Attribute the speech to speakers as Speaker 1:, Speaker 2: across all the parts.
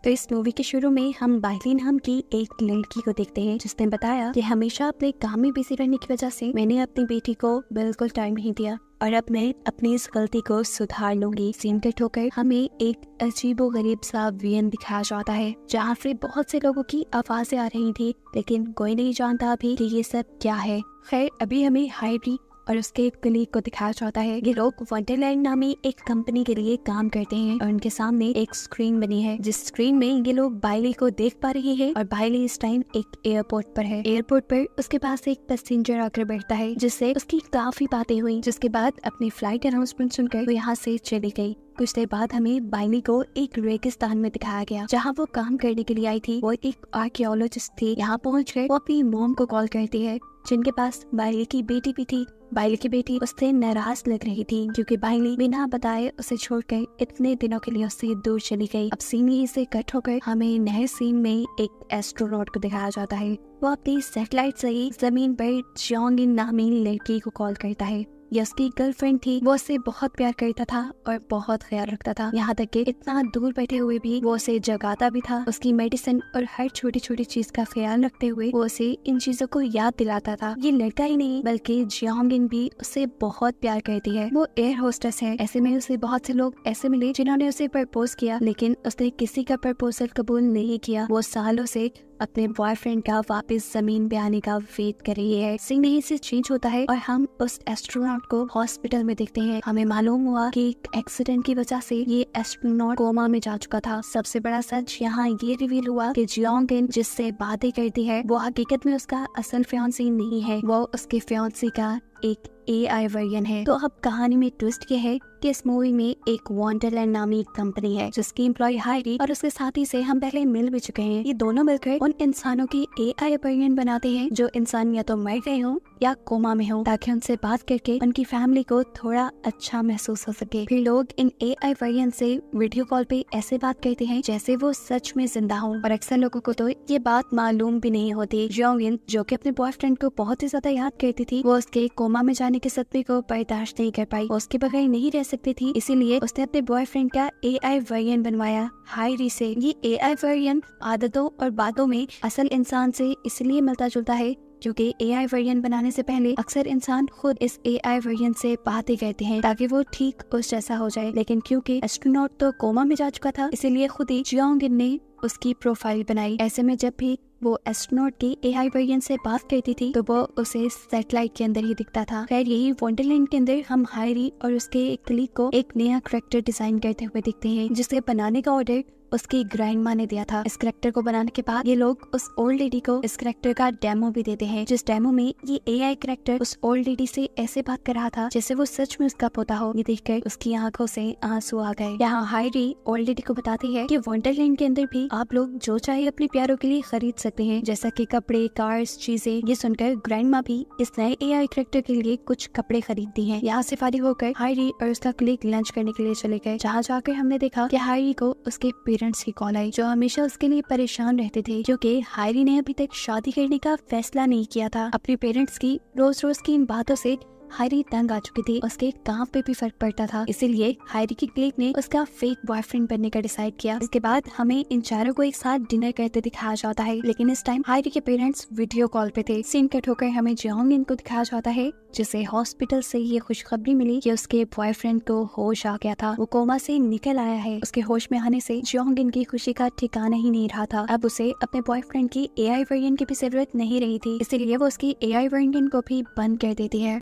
Speaker 1: तो इस मूवी के शुरू में हम बाइली नाम की एक लड़की को देखते हैं जिसने बताया कि हमेशा अपने काम में बिजी रहने की वजह से मैंने अपनी बेटी को बिल्कुल टाइम नहीं दिया और अब मैं अपनी इस गलती को सुधार लूंगी। सीन कट होकर हमें एक अजीबो गरीब सा वीएन दिखाया जाता है जहाँ से बहुत से लोगों की आवाजें आ रही थी, लेकिन कोई नहीं जानता अभी कि ये सब क्या है। खैर अभी हमें हाइरी और उसके एक कलीग को दिखाया जाता है। ये लोग वंडरलैंड नामी एक कंपनी के लिए काम करते हैं और उनके सामने एक स्क्रीन बनी है जिस स्क्रीन में ये लोग बाइली को देख पा रहे हैं और बाइली इस टाइम एक एयरपोर्ट पर है। एयरपोर्ट पर उसके पास एक पैसेंजर आकर बैठता है जिससे उसकी काफी बातें हुई, जिसके बाद अपनी फ्लाइट अनाउंसमेंट सुनकर वो यहाँ से चली गई। कुछ देर बाद हमें बाइली को एक रेगिस्तान में दिखाया गया जहाँ वो काम करने के लिए आई थी। वो एक आर्कियोलॉजिस्ट थी। यहाँ पहुँचकर वो अपनी मॉम को कॉल करती है जिनके पास बाइली की बेटी भी थी। बाइली की बेटी उससे नाराज लग रही थी क्योंकि बाइली बिना बताए उसे छोड़कर इतने दिनों के लिए उससे दूर चली गई। अब सीन यहीं से कट होकर हमें नए सीन में एक एस्ट्रोनॉट को दिखाया जाता है। वो अपनी सैटेलाइट से ही जमीन पर जियोंगिन नामी लड़की को कॉल करता है। ये उसकी गर्लफ्रेंड थी। वो उससे बहुत प्यार करता था और बहुत ख्याल रखता था, यहाँ तक कि इतना दूर बैठे हुए भी वो उसे जगाता भी था। उसकी मेडिसिन और हर छोटी छोटी चीज का ख्याल रखते हुए वो उसे इन चीजों को याद दिलाता था। ये लड़का ही नहीं बल्कि जियोंगिन भी उससे बहुत प्यार करती है। वो एयर होस्टेस है। ऐसे में उसे बहुत से लोग ऐसे मिले जिन्होंने उसे प्रपोज किया, लेकिन उसने किसी का प्रपोजल कबूल नहीं किया। वो सालों से अपने बॉयफ्रेंड का वापस जमीन पे आने का वेट कर रही है। सीन यहीं से चेंज होता है और हम उस एस्ट्रोनॉट को हॉस्पिटल में देखते हैं। हमें मालूम हुआ कि एक एक्सीडेंट की वजह से ये एस्ट्रोनॉट कोमा में जा चुका था। सबसे बड़ा सच यहाँ ये रिवील हुआ कि जियोंगिन जिससे बातें करती है वो हकीकत में उसका असल फियांसी नहीं है, वो उसके फियांसी का एक AI वर्जन है। तो अब कहानी में ट्विस्ट ये है कि इस मूवी में एक वंडरलैंड नामी कंपनी है जिसकी एम्प्लॉय हाइरी और उसके साथी से हम पहले मिल भी चुके हैं। ये दोनों मिलकर उन इंसानों की AI वर्जन बनाते हैं जो इंसान या तो मर गए हों या कोमा में हो, ताकि उनसे बात करके उनकी फैमिली को थोड़ा अच्छा महसूस हो सके। फिर लोग इन AI वर्जन से वीडियो कॉल पे ऐसे बात करते हैं जैसे वो सच में जिंदा हो, और अक्सर लोगों को तो ये बात मालूम भी नहीं होती। जियोंगिन जो कि अपने बॉयफ्रेंड को बहुत ही ज्यादा याद करती थी, वो उसके कोमा में जाने के सदमे को बर्दाश्त नहीं कर पाई। वो उसके बगैर नहीं रह सकती थी, इसीलिए उसने अपने बॉयफ्रेंड का AI वर्जन बनवाया हाइरी से। ये AI वर्जन आदतों और बातों में असल इंसान से इसलिए मिलता जुलता है क्योंकि AI वर्जन बनाने से पहले अक्सर इंसान खुद इस AI वर्जन से बातें करते हैं ताकि वो ठीक उस जैसा हो जाए, लेकिन क्योंकि एस्ट्रोनॉट तो कोमा में जा चुका था इसीलिए खुद ही जियोंगिन ने उसकी प्रोफाइल बनाई। ऐसे में जब भी वो एस्ट्रोनॉट की AI वर्जन से बात करती थी तो वो उसे सैटेलाइट के अंदर ही दिखता था। खैर यही वंडरलैंड के अंदर हम हाइरी और उसके एक कलीग को एक नया कैरेक्टर डिजाइन करते हुए दिखते हैं जिसे बनाने का ऑर्डर उसकी ग्रैंड माँ ने दिया था। इस कैरेक्टर को बनाने के बाद ये लोग उस ओल्ड लेडी को इस कैरेक्टर का डेमो भी देते हैं, जिस डेमो में ये AI कैरेक्टर उस ओल्ड लेडी से ऐसे बात कर रहा था जैसे वो सच में उसका पोता हो। ये देखकर उसकी आंखों से आंसू आ गए। यहाँ हाइरी ओल्ड लेडी को बताती है कि वंडरलैंड के अंदर भी आप लोग जो चाहे अपने प्यारों के लिए खरीद सकते हैं, जैसा कि कपड़े, कार्स, चीजें। ये सुनकर ग्रैंड माँ भी इस नए AI कैरेक्टर के लिए कुछ कपड़े खरीदती है। यहाँ से फारिग होकर हाइरी और उसका कलीग लंच करने के लिए चले गए, जहाँ जाकर हमने देखा कि हाइरी को उसके पेरेंट्स की कॉल आई जो हमेशा उसके लिए परेशान रहते थे क्योंकि हाइरी ने अभी तक शादी करने का फैसला नहीं किया था। अपने पेरेंट्स की रोज रोज की इन बातों से हाइरी तंग आ चुकी थी। उसके काम पे भी फर्क पड़ता था, इसीलिए हाइरी की कलीग ने उसका फेक बॉयफ्रेंड बनने का डिसाइड किया। इसके बाद हमें इन चारों को एक साथ डिनर करते दिखाया जाता है, लेकिन इस टाइम हाइरी के पेरेंट्स वीडियो कॉल पे थे। सीन कट होकर हमें जियोंगिन को दिखाया जाता है जिसे हॉस्पिटल से ये खुशखबरी मिली कि उसके बॉयफ्रेंड को होश आ गया था, वो कोमा से निकल आया है। उसके होश में आने से जियोंगिन की खुशी का ठिकाना ही नहीं रहा था। अब उसे अपने बॉयफ्रेंड की AI वर्जन की भी जरूरत नहीं रही थी, इसीलिए वो उसकी AI वर्जन को भी बंद कर देती है।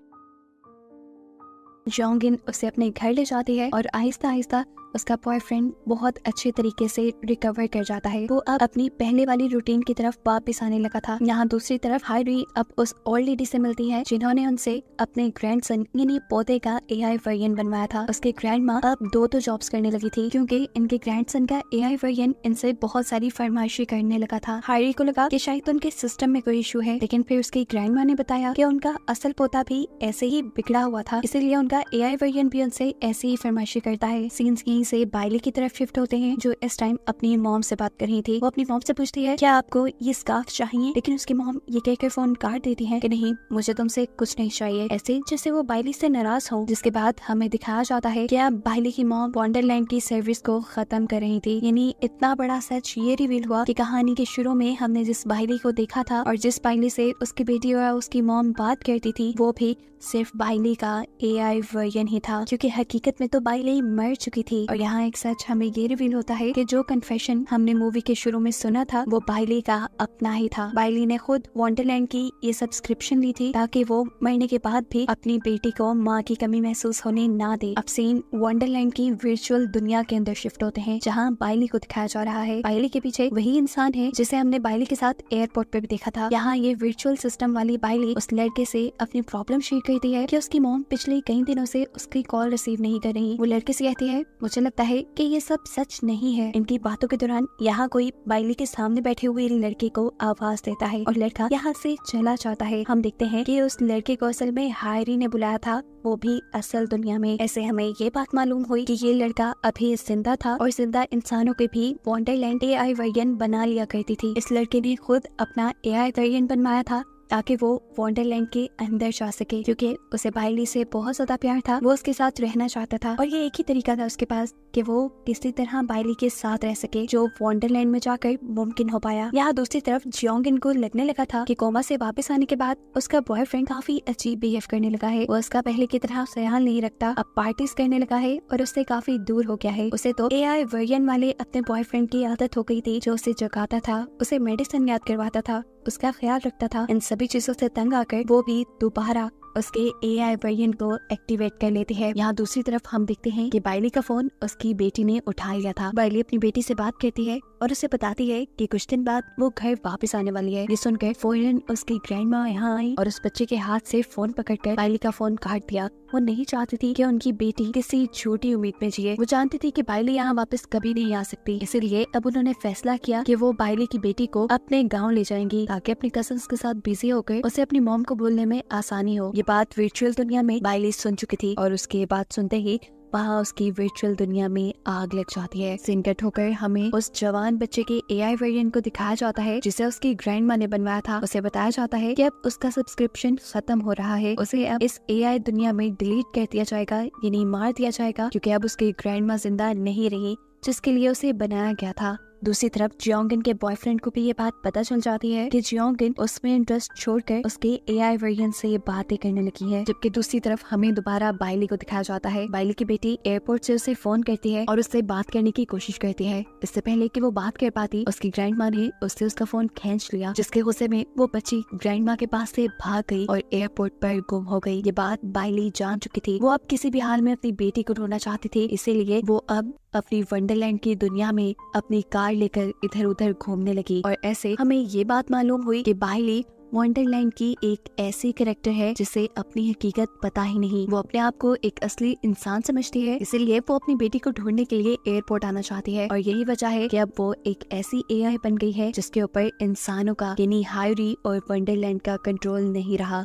Speaker 1: जियोंगिन उसे अपने घर ले जाती है और आहिस्ता आहिस्ता उसका बॉयफ्रेंड बहुत अच्छे तरीके से रिकवर कर जाता है। वो अब अपनी पहले वाली रूटीन की तरफ वापस आने लगा था। यहाँ दूसरी तरफ हाइरी अब उस ओल्ड लेडी से मिलती है जिन्होंने उनसे अपने ग्रैंडसन यानी पोते का AI वर्जन बनवाया था। उसके ग्रैंड माँ अब दो जॉब्स करने लगी थी क्योंकि इनके ग्रैंडसन का AI वर्जन इनसे बहुत सारी फरमाइशी करने लगा था। हाइरी को लगा कि शायद उनके सिस्टम में कोई इशू है, लेकिन फिर उसकी ग्रैंड माँ ने बताया कि उनका असल पोता भी ऐसे ही बिगड़ा हुआ था, इसीलिए उनका AI वर्जन भी उनसे ऐसे ही फरमाइशी करता है। सीन्स यहीं से बाइली की तरफ शिफ्ट होते हैं, जो इस टाइम अपनी मॉम से बात कर रही थी। वो अपनी मॉम से पूछती है क्या आपको ये स्कार्फ चाहिए, लेकिन उसकी मॉम ये कहकर फोन काट देती है कि नहीं, मुझे तुमसे कुछ नहीं चाहिए, ऐसे जैसे वो बाइली से नाराज हो। जिसके बाद हमें दिखाया जाता है कि अब बाइली की मॉम वंडरलैंड की सर्विस को खत्म कर रही थी। यानी इतना बड़ा सच ये रिवील हुआ कि कहानी के शुरू में हमने जिस बाइली को देखा था और जिस बाइली से उसकी बेटी और उसकी मॉम बात करती थी, वो भी सिर्फ बाइली का AI वर्जन ही था, क्योंकि हकीकत में तो बाइली मर चुकी थी। और यहाँ एक सच हमें ये रिवील होता है कि जो कन्फेशन हमने मूवी के शुरू में सुना था वो बाइली का अपना ही था। बाइली ने खुद वंडरलैंड की ये सब्सक्रिप्शन ली थी ताकि वो मरने के बाद भी अपनी बेटी को माँ की कमी महसूस होने ना दे। अब सीन वंडरलैंड की वर्चुअल दुनिया के अंदर शिफ्ट होते हैं, जहाँ बाइली को दिखाया जा रहा है। बाइली के पीछे वही इंसान है जिसे हमने बाइली के साथ एयरपोर्ट पे भी देखा था। यहाँ ये वर्चुअल सिस्टम वाली बाइली उस लड़के से अपनी प्रॉब्लम शेयर करती है कि उसकी मॉम पिछले कई दिनों से उसकी कॉल रिसीव नहीं कर रही। वो लड़के से कहती है मुझे लगता है कि ये सब सच नहीं है। इनकी बातों के दौरान यहाँ कोई बाइली के सामने बैठे हुए लड़के को आवाज देता है और लड़का यहाँ से चला जाता है। हम देखते हैं कि उस लड़के को असल में हायरी ने बुलाया था, वो भी असल दुनिया में। ऐसे हमें ये बात मालूम हुई कि ये लड़का अभी जिंदा था और जिंदा इंसानों के भी वंडरलैंड AI वर्जन बना लिया करती थी। इस लड़के ने खुद अपना AI वर्जन बनवाया था ताकि वो वंडरलैंड के अंदर जा सके, क्योंकि उसे बाइली से बहुत ज्यादा प्यार था। वो उसके साथ रहना चाहता था और ये एक ही तरीका था उसके पास कि वो किसी तरह बाइली के साथ रह सके, जो वंडरलैंड में जाकर मुमकिन हो पाया। यहाँ दूसरी तरफ जियोंगिन को लगने लगा था कि कोमा से वापस आने के बाद उसका बॉयफ्रेंड काफी अजीब बिहेव करने लगा है। वो उसका पहले की तरह ख्याल नहीं रखता, अब पार्टीज करने लगा है और उससे काफी दूर हो गया है। उसे तो AI वर्जन वाले अपने बॉयफ्रेंड की आदत हो गई थी, जो उसे जगाता था, उसे मेडिसिन याद करवाता था, उसका ख्याल रखता था। इन सभी चीजों से तंग आकर वो भी दोबारा उसके AI वर्जन को एक्टिवेट कर लेती है। यहाँ दूसरी तरफ हम देखते हैं कि बाइली का फोन उसकी बेटी ने उठा लिया था। बाइली अपनी बेटी से बात करती है और उसे बताती है कि कुछ दिन बाद वो घर वापस आने वाली है। ये सुनकर फौरन उसकी ग्रैंडमा यहाँ आई और उस बच्चे के हाथ से फोन पकड़कर बाइली का फोन काट दिया। वो नहीं चाहती थी कि उनकी बेटी किसी झूठी उम्मीद में जिए। वो जानती थी कि बाइली यहाँ वापस कभी नहीं आ सकती, इसीलिए अब उन्होंने फैसला किया कि वो बाइली की बेटी को अपने गाँव ले जाएंगी ताकि अपनी कजन्स के साथ बिजी होकर उसे अपनी मॉम को बोलने में आसानी हो। ये बात वर्चुअल दुनिया में बाइली सुन चुकी थी और उसके बाद सुनते ही वहाँ उसकी वर्चुअल दुनिया में आग लग जाती है। सीन कट होकर हमें उस जवान बच्चे के AI वर्जन को दिखाया जाता है जिसे उसकी ग्रैंडमा ने बनवाया था। उसे बताया जाता है कि अब उसका सब्सक्रिप्शन खत्म हो रहा है, उसे अब इस AI दुनिया में डिलीट कर दिया जाएगा, यानी मार दिया जाएगा, क्योंकि अब उसकी ग्रैंडमा जिंदा नहीं रही जिसके लिए उसे बनाया गया था। दूसरी तरफ जियोंगिन के बॉयफ्रेंड को भी ये बात पता चल जाती है कि जियोंगिन उसमें इंटरेस्ट छोड़कर उसके AI वर्जन से बातें करने लगी है। जबकि दूसरी तरफ हमें दोबारा बाइली को दिखाया जाता है। बाइली की बेटी एयरपोर्ट से उसे फोन करती है और उससे बात करने की कोशिश करती है। इससे पहले कि वो बात कर पाती, उसकी ग्रैंडमा ने उससे उसका फोन खींच लिया, जिसके गुस्से में वो बच्ची ग्रैंडमा के पास से भाग गई और एयरपोर्ट पर गुम हो गई। ये बात बाइली जान चुकी थी। वो अब किसी भी हाल में अपनी बेटी को ढूंढना चाहती थी, इसीलिए वो अब अपनी वंडरलैंड की दुनिया में अपनी कार लेकर इधर उधर घूमने लगी। और ऐसे हमें ये बात मालूम हुई कि बाइली वंडरलैंड की एक ऐसी कैरेक्टर है जिसे अपनी हकीकत पता ही नहीं। वो अपने आप को एक असली इंसान समझती है, इसीलिए वो अपनी बेटी को ढूंढने के लिए एयरपोर्ट आना चाहती है। और यही वजह है कि अब वो एक ऐसी AI बन गई है जिसके ऊपर इंसानों का यानी हायरी और वंडरलैंड का कंट्रोल नहीं रहा।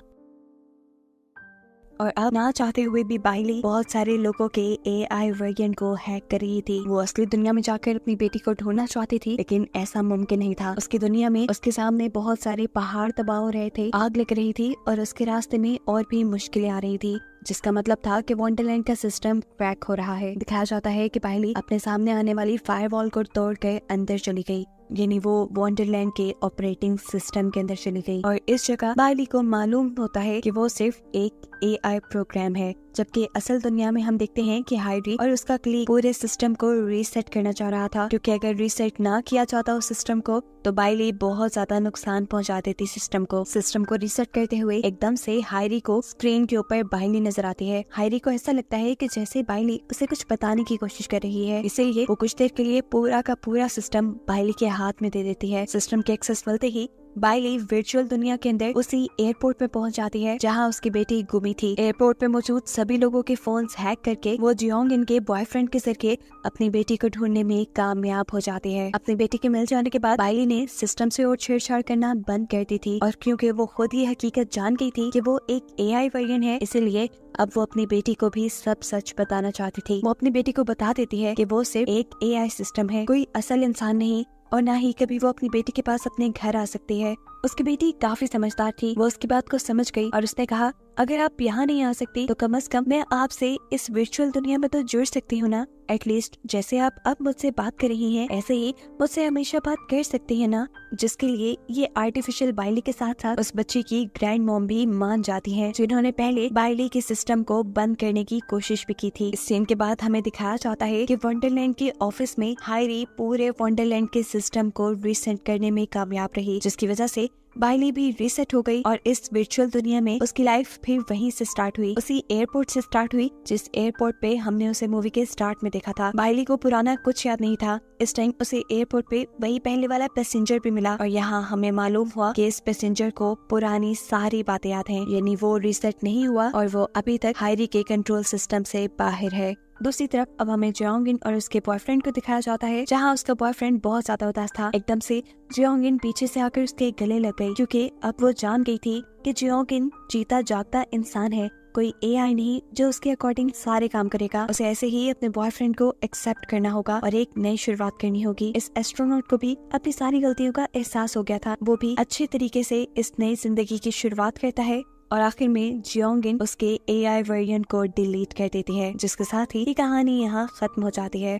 Speaker 1: और अब ना चाहते हुए भी बाइली बहुत सारे लोगों के AI वर्जन को हैक कर रही थी। वो असली दुनिया में जाकर अपनी बेटी को ढूंढना चाहती थी, लेकिन ऐसा मुमकिन नहीं था। उसकी दुनिया में उसके सामने बहुत सारे पहाड़ तबाह हो रहे थे, आग लग रही थी और उसके रास्ते में और भी मुश्किलें आ रही थी, जिसका मतलब था कि वंडरलैंड का सिस्टम क्रैक हो रहा है। दिखाया जाता है कि बाइली अपने सामने आने वाली फायरवॉल को तोड़कर अंदर चली गई, यानी वो वंडरलैंड के ऑपरेटिंग सिस्टम के अंदर चली गई। और इस जगह बाइली को मालूम होता है कि वो सिर्फ एक AI प्रोग्राम है, जबकि असल दुनिया में हम देखते हैं कि हायरी और उसका क्लीक पूरे सिस्टम को रीसेट करना चाह रहा था, क्योंकि अगर रीसेट ना किया जाता उस सिस्टम को तो बाइली बहुत ज्यादा नुकसान पहुंचा देती सिस्टम को। सिस्टम को रीसेट करते हुए एकदम से हायरी को स्क्रीन के ऊपर बाइली नजर आती है। हायरी को ऐसा लगता है कि जैसे बाइली उसे कुछ बताने की कोशिश कर रही है, इसीलिए वो कुछ देर के लिए पूरा का पूरा सिस्टम बाइली के हाथ में दे देती है। सिस्टम के एक्सेस मिलते ही बाइली वर्चुअल दुनिया के अंदर उसी एयरपोर्ट पे पहुंच जाती है जहां उसकी बेटी गुमी थी। एयरपोर्ट पे मौजूद सभी लोगों के फोन्स हैक करके वो जियोंग इनके बॉयफ्रेंड के जरिए अपनी बेटी को ढूंढने में कामयाब हो जाती है। अपनी बेटी के मिल जाने के बाद बाइली ने सिस्टम से और छेड़छाड़ करना बंद कर दी थी, और क्योंकि वो खुद ये हकीकत जान गई थी कि वो एक AI वर्जन है, इसलिए अब वो अपनी बेटी को भी सब सच बताना चाहती थी। वो अपनी बेटी को बता देती है कि वो सिर्फ एक AI सिस्टम है, कोई असल इंसान नहीं, और ना ही कभी वो अपनी बेटी के पास अपने घर आ सकती है। उसकी बेटी काफी समझदार थी, वो उसकी बात को समझ गई और उसने कहा, अगर आप यहाँ नहीं आ सकती तो कम से कम मैं आपसे इस वर्चुअल दुनिया में तो जुड़ सकती हूँ ना। एटलीस्ट जैसे आप अब मुझसे बात कर रही हैं, ऐसे ही मुझसे हमेशा बात कर सकती है ना। जिसके लिए ये आर्टिफिशियल बाइली के साथ साथ उस बच्ची की ग्रैंड मॉम भी मान जाती हैं, जिन्होंने पहले बाइली के सिस्टम को बंद करने की कोशिश भी की थी। इस सीन के बाद हमें दिखाया जाता है कि वंडरलैंड के ऑफिस में हायरी पूरे वंडरलैंड के सिस्टम को रीसेट करने में कामयाब रही, जिसकी वजह से बाइली भी रीसेट हो गई और इस वर्चुअल दुनिया में उसकी लाइफ फिर वहीं से स्टार्ट हुई, उसी एयरपोर्ट से स्टार्ट हुई जिस एयरपोर्ट पे हमने उसे मूवी के स्टार्ट में देखा था। बाइली को पुराना कुछ याद नहीं था। इस टाइम उसे एयरपोर्ट पे वही पहले वाला पैसेंजर भी मिला, और यहाँ हमें मालूम हुआ कि इस पैसेंजर को पुरानी सारी बातें याद हैं, यानी वो रीसेट नहीं हुआ और वो अभी तक हायरी के कंट्रोल सिस्टम से बाहर है। दूसरी तरफ अब हमें जियोंग और उसके बॉयफ्रेंड को दिखाया जाता है, जहाँ उसका बॉयफ्रेंड बहुत ज्यादा उदास था। एकदम से जियोंग पीछे से आकर उसके गले लग गई, क्योंकि अब वो जान गई थी कि जियोंग जीता जागता इंसान है, कोई AI नहीं जो उसके अकॉर्डिंग सारे काम करेगा। उसे ऐसे ही अपने बॉयफ्रेंड को एक्सेप्ट करना होगा और एक नई शुरुआत करनी होगी। इस एस्ट्रोनॉट को भी अपनी सारी गलतियों का एहसास हो गया था, वो भी अच्छे तरीके से इस नई जिंदगी की शुरुआत करता है, और आखिर में जियोंग उसके AI वर्जन को डिलीट कर देती है, जिसके साथ ही कहानी यहाँ खत्म हो जाती है।